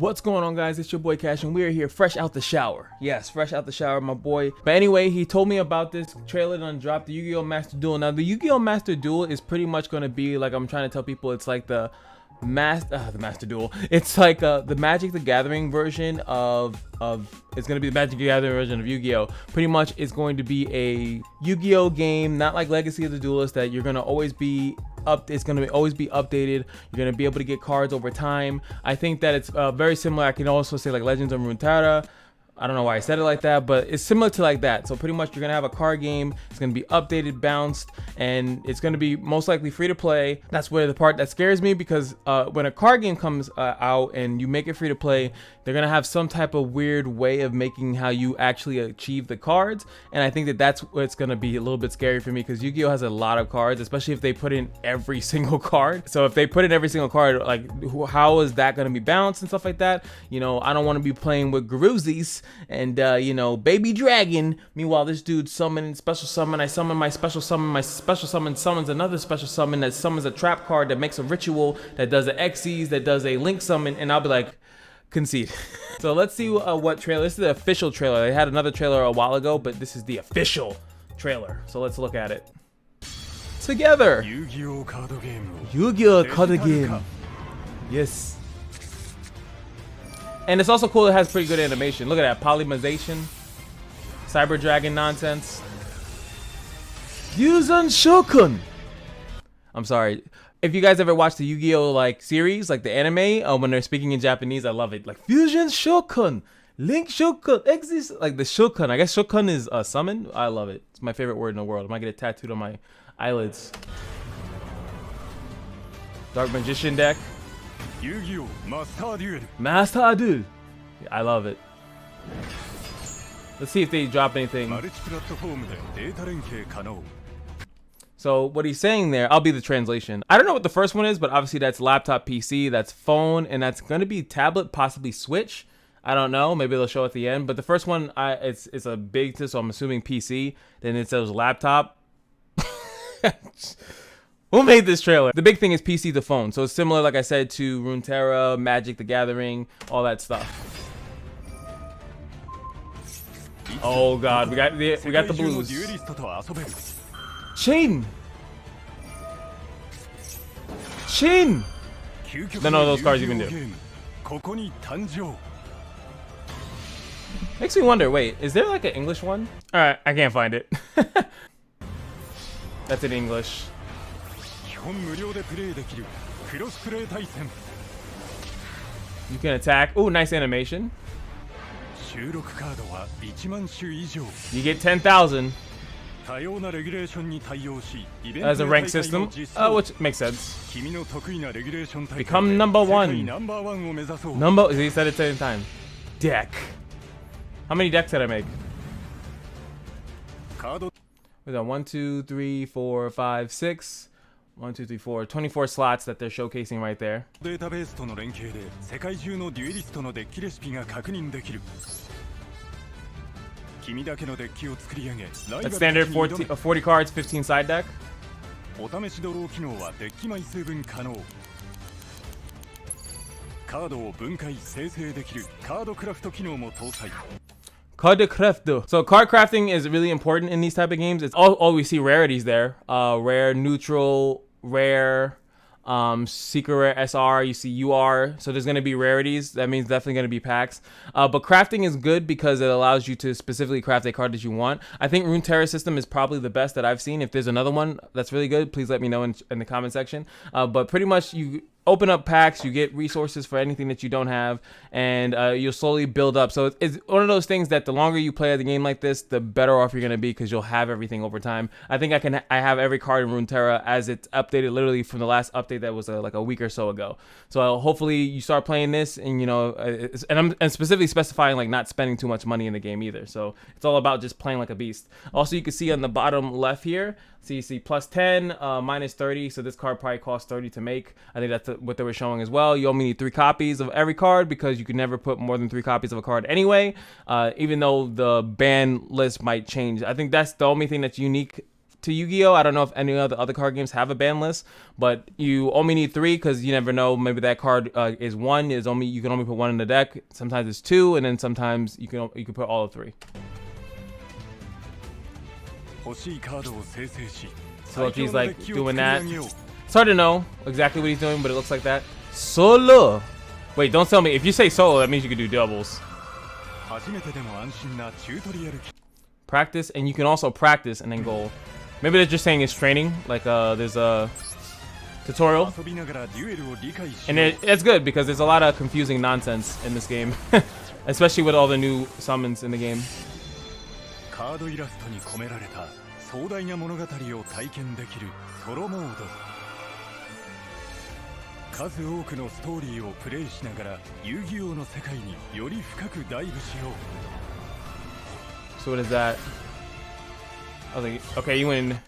What's going on, guys? It's your boy Cash, and we are here fresh out the shower. Yes, fresh out the shower, my boy. But anyway, he told me about this trailer done dropped, the Yu-Gi-Oh! Master Duel. Now, the Yu-Gi-Oh! Master Duel is pretty much going to be, like I'm trying to tell people, it's like the Master Duel. It's like the Magic the Gathering version of it's going to be the Magic the Gathering version of Yu-Gi-Oh! Pretty much it's going to be a Yu-Gi-Oh! Game, not like Legacy of the Duelist, that you're going to always be it's going to always be updated. You're going to be able to get cards over time. I think that it's very similar. I can also say like Legends of Runeterra. I don't know why I said it like that, but it's similar to like that. So pretty much you're gonna have a card game. It's gonna be updated, bounced, and it's gonna be most likely free to play. That's where the part that scares me, because when a card game comes out and you make it free to play, they're gonna have some type of weird way of making how you actually achieve the cards. And I think that that's what's gonna be a little bit scary for me, because Yu-Gi-Oh! Has a lot of cards, especially if they put in every single card. So if they put in every single card, like how is that gonna be balanced and stuff like that? You know, I don't want to be playing with Garuzis and you know, Baby Dragon. Meanwhile, this dude summoning special summon. I summon my special summon. My special summon summons another special summon that summons a trap card that makes a ritual that does a Xyz, that does a link summon, and I'll be like, concede. So let's see what trailer. This is the official trailer. They had another trailer a while ago, but this is the official trailer. So let's look at it together. Yu-Gi-Oh! Card game. Yu-Gi-Oh! Card game. Yes. And it's also cool, it has pretty good animation. Look at that, polymization, Cyber Dragon nonsense. Fusion Shogun. I'm sorry. If you guys ever watched the Yu-Gi-Oh! Like series, like the anime, when they're speaking in Japanese, I love it. Like Fusion Shogun, Link Shogun, exist, like the Shogun. I guess Shogun is a summon. I love it. It's my favorite word in the world. I might get it tattooed on my eyelids. Dark Magician deck. Yu-Gi-Oh! Master Duel. I love it. Let's see if they drop anything. So what he's saying there, I'll be the translation. I don't know what the first one is, but obviously that's laptop, PC, that's phone, and that's going to be tablet, possibly Switch. I don't know. Maybe they'll show at the end. But the first one, it's a big, so I'm assuming PC. Then it says laptop. Who made this trailer? The big thing is PC to phone. So it's similar, like I said, to Runeterra, Magic the Gathering, all that stuff. Oh god, we got the blues. Shin! Shin! None of those cards even do. Makes me wonder, wait, is there like an English one? Alright, I can't find it. That's in English. You can attack. Ooh, nice animation. You get 10,000. As a rank system, which makes sense. Become number one. He said it 10 times. Deck. How many decks did I make? We got 1, 2, 3, 4, 5, 6. 1, 2, 3, 4. 24 slots that they're showcasing right there. That's standard 40 cards, 15 side deck. So card crafting is really important in these type of games. It's all we see rarities there. Rare, neutral, rare, secret rare, SR, you see UR. So there's gonna be rarities. That means definitely gonna be packs. But crafting is good because it allows you to specifically craft a card that you want. I think Runeterra system is probably the best that I've seen. If there's another one that's really good, please let me know in the comment section. But pretty much you open up packs, you get resources for anything that you don't have, and you'll slowly build up. So it's one of those things that the longer you play the game like this, the better off you're gonna be, because you'll have everything over time. I think I have every card in Runeterra as it's updated literally from the last update that was like a week or so ago. So hopefully you start playing this, and you know, and I'm specifically specifying like not spending too much money in the game either. So it's all about just playing like a beast. Also, you can see on the bottom left here, so you see plus 10, minus 30. So this card probably costs 30 to make. I think that's what they were showing as well. You only need 3 copies of every card, because you can never put more than 3 copies of a card anyway, even though the ban list might change. I think that's the only thing that's unique to Yu-Gi-Oh! I don't know if any other card games have a ban list, but you only need 3 because you never know. Maybe that card is 1. You can only put 1 in the deck. Sometimes it's 2, and then sometimes you can put all of 3. So if he's like doing that, it's hard to know exactly what he's doing, but it looks like that. Solo. Wait, don't tell me. If you say solo, that means you can do doubles. Practice, and you can also practice and then go. Maybe they're just saying it's training. Like there's a tutorial, and it's good because there's a lot of confusing nonsense in this game, especially with all the new summons in the game. 壮大な物語を体験できるソロモード。数多くのストーリーをプレイしながら遊戯王の世界により深くダイブしよう。So what is that? I was like, okay, you win.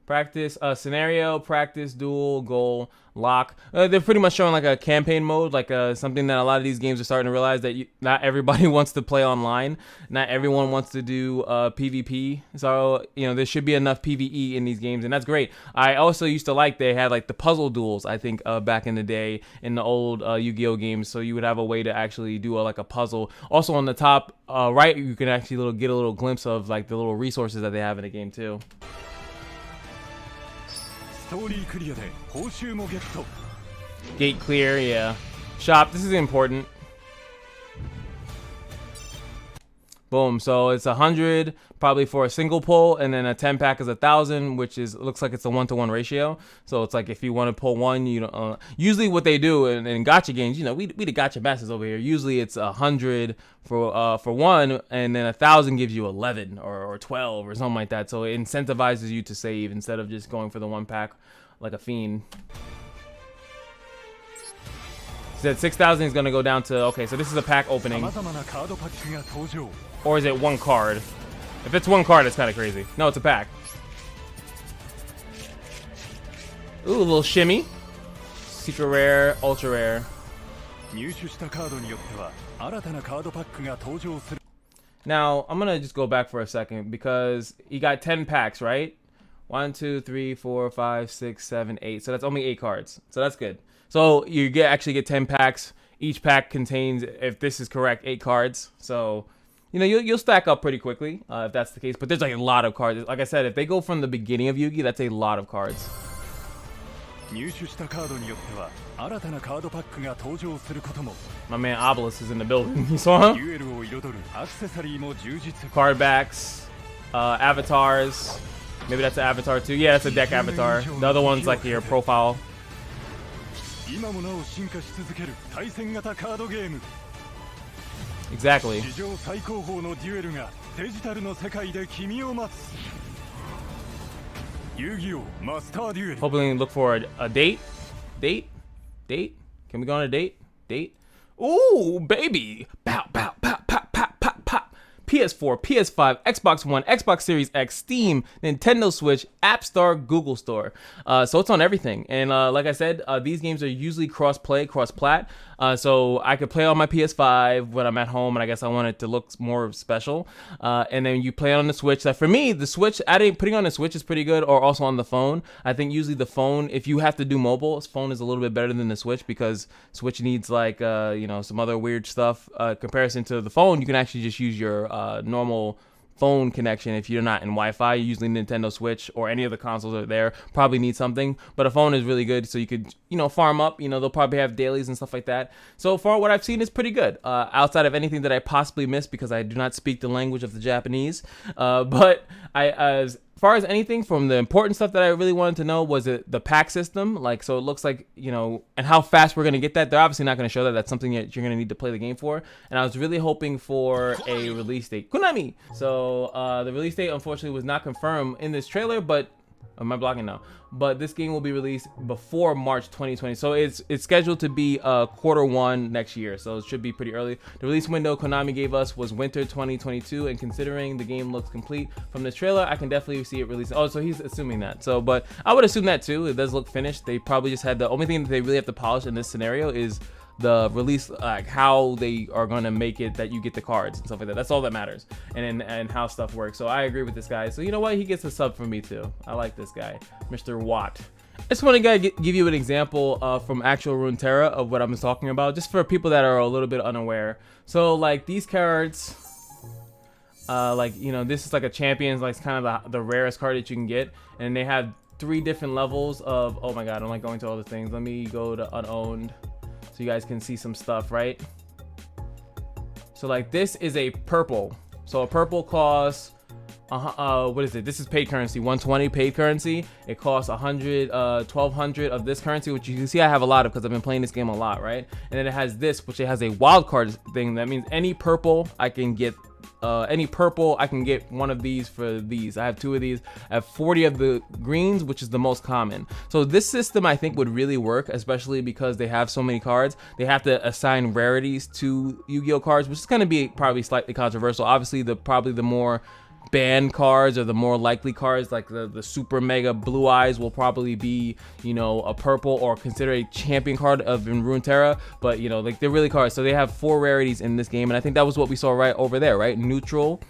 Practice, scenario, practice, duel, goal, lock. They're pretty much showing like a campaign mode, like something that a lot of these games are starting to realize that not everybody wants to play online. Not everyone wants to do PvP. So, you know, there should be enough PvE in these games, and that's great. I also used to like they had like the puzzle duels, I think, back in the day in the old Yu-Gi-Oh games. So you would have a way to actually do like a puzzle. Also on the top right, you can actually get a little glimpse of like the little resources that they have in the game too. Gate clear, yeah. Shop, this is important. Boom, so it's 100 probably for a single pull, and then a 10 pack is 1,000, which looks like it's a 1-to-1 ratio. So it's like if you want to pull one, you know, usually what they do in gacha games, you know, we the gacha masters over here. Usually it's 100 for one, and then 1,000 gives you 11 or 12 or something like that. So it incentivizes you to save instead of just going for the 1 pack like a fiend. Said 6,000 is gonna go down to, okay, so this is a pack opening. Or is it 1 card? If it's 1 card, it's kind of crazy. No, it's a pack. Ooh, a little shimmy. Secret rare, ultra rare. Now, I'm gonna just go back for a second because you got 10 packs, right? 1, 2, 3, 4, 5, 6, 7, 8. So that's only 8 cards. So that's good. So you actually get 10 packs. Each pack contains, if this is correct, 8 cards. So, you know, you'll stack up pretty quickly if that's the case. But there's like a lot of cards. Like I said, if they go from the beginning of Yu-Gi, that's a lot of cards. My man Obelisk is in the building. You saw him? Card backs, avatars. Maybe that's an avatar too. Yeah, that's a deck avatar. The other one's like your profile. Exactly. Hopefully look for a date. Date? Can we go on a date? Ooh, baby. Bow, bow, pow, pop, pop, pop, pop. PS4, PS5, Xbox One, Xbox Series X, Steam, Nintendo Switch, App Store, Google Store. So it's on everything. And like I said, these games are usually cross-play, cross-plat. So I could play on my PS5 when I'm at home, and I guess I want it to look more special. And then you play on the Switch. For me, the Switch, putting on the Switch is pretty good, or also on the phone. I think usually the phone, if you have to do mobile, phone is a little bit better than the Switch because Switch needs like, you know, some other weird stuff. Comparison to the phone, you can actually just use your normal phone connection. If you're not in Wi-Fi, usually Nintendo Switch or any of the consoles are there, probably need something, but a phone is really good, so you could, you know, farm up. You know, they'll probably have dailies and stuff like that. So far what I've seen is pretty good, outside of anything that I possibly missed because I do not speak the language of the Japanese. But as far as anything from the important stuff that I really wanted to know was the pack system. Like, so it looks like, you know, and how fast we're going to get that. They're obviously not going to show that. That's something that you're going to need to play the game for. And I was really hoping for a release date. Konami! So the release date, unfortunately, was not confirmed in this trailer, but am I blocking now? But this game will be released before March 2020. So it's scheduled to be Q1 next year. So it should be pretty early. The release window Konami gave us was winter 2022. And considering the game looks complete from this trailer, I can definitely see it releasing. Oh, so he's assuming that. So, but I would assume that too. It does look finished. They probably just had the only thing that they really have to polish in this scenario is the release, like how they are gonna make it that you get the cards and stuff like that. That's all that matters, and how stuff works. So I agree with this guy. So you know what? He gets a sub from me too. I like this guy, Mr. Watt. I just want to give you an example from actual Runeterra of what I'm talking about, just for people that are a little bit unaware. So like these cards, like, you know, this is like a champions, like kind of the rarest card that you can get, and they have 3 different levels of, oh my god, I'm like going to all the things. Let me go to unowned so you guys can see some stuff, right? So like this is a purple. So a purple costs what is it? This is paid currency, 120 paid currency. It costs 100, 1200 of this currency, which you can see I have a lot of because I've been playing this game a lot, right? And then it has this, which it has a wild card thing. That means any purple I can get. I can get one of these for these. I have 2 of these. I have 40 of the greens, which is the most common. So this system I think would really work, especially because they have so many cards. They have to assign rarities to Yu-Gi-Oh cards, which is going to be probably slightly controversial. Obviously, probably the more banned cards or the more likely cards, like the super mega blue eyes, will probably be, you know, a purple or considered a champion card of in Runeterra. But you know, like they're really cards. So they have 4 rarities in this game, and I think that was what we saw right over there, right? Neutral,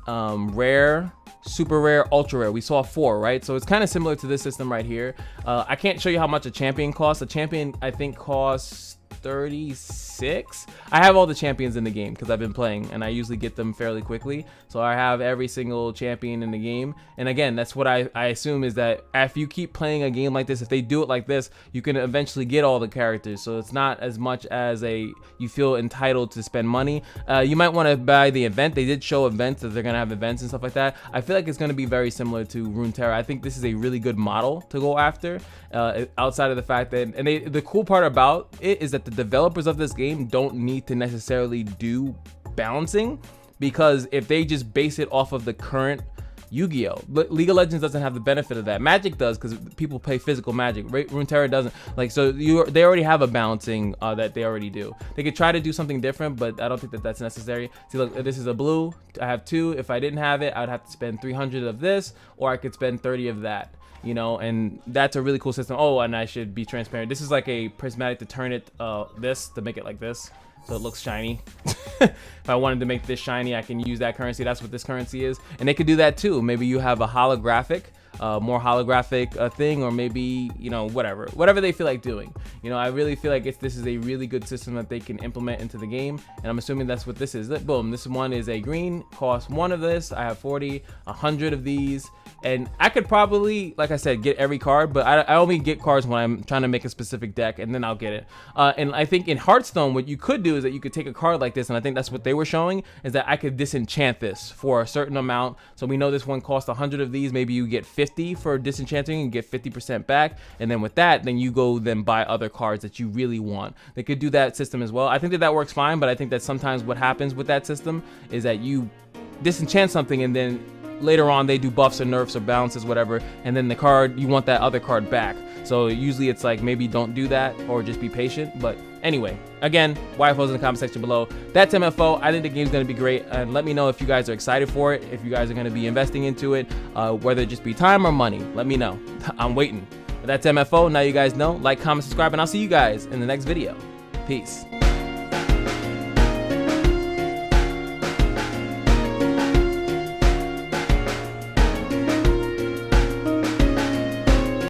rare, super rare, ultra rare. We saw 4, right? So it's kind of similar to this system right here. I can't show you how much a champion costs. A champion I think costs 36. I have all the champions in the game because I've been playing, and I usually get them fairly quickly. So I have every single champion in the game. And again, that's what I assume, is that if you keep playing a game like this, if they do it like this, you can eventually get all the characters. So it's not as much as you feel entitled to spend money. You might want to buy the event. They did show events, that they're gonna have events and stuff like that. I feel like it's gonna be very similar to Runeterra. I think this is a really good model to go after, outside of the fact that, and the cool part about it is that the developers of this game don't need to necessarily do balancing, because if they just base it off of the current Yu-Gi-Oh, League of Legends doesn't have the benefit of that. Magic does, because people play physical Magic. Runeterra doesn't. Like, so they already have a balancing that they already do. They could try to do something different, but I don't think that that's necessary. See, look, this is a blue. I have 2. If I didn't have it, I'd have to spend 300 of this, or I could spend 30 of that. You know, and that's a really cool system. Oh, and I should be transparent. This is like a prismatic to turn it to make it like this, so it looks shiny. If I wanted to make this shiny, I can use that currency. That's what this currency is. And they could do that too. Maybe you have a holographic, more holographic thing, or maybe, you know, whatever they feel like doing. You know, I really feel like this is a really good system that they can implement into the game, and I'm assuming that's what this is. Boom, this one is a green, costs 1 of this. I have 40, 100 of these. And I could probably, like I said, get every card, but I only get cards when I'm trying to make a specific deck, and then I'll get it. And I think in Hearthstone, what you could do is that you could take a card like this, and I think that's what they were showing, is that I could disenchant this for a certain amount. So we know this one costs 100 of these. Maybe you get 50 for disenchanting and get 50% back. And then with that, then you go buy other cards that you really want. They could do that system as well. I think that works fine, but I think that sometimes what happens with that system is that you disenchant something, and then later on they do buffs or nerfs or balances, whatever, and then the card, you want that other card back. So usually it's like, maybe don't do that, or just be patient. But anyway, again, YFOs in the comment section below. That's M.F.O. I think the game's gonna be great, and let me know if you guys are excited for it, if you guys are gonna be investing into it, whether it just be time or money. Let me know. I'm waiting. But that's M.F.O. Now you guys know. Like, comment, subscribe, and I'll see you guys in the next video. Peace.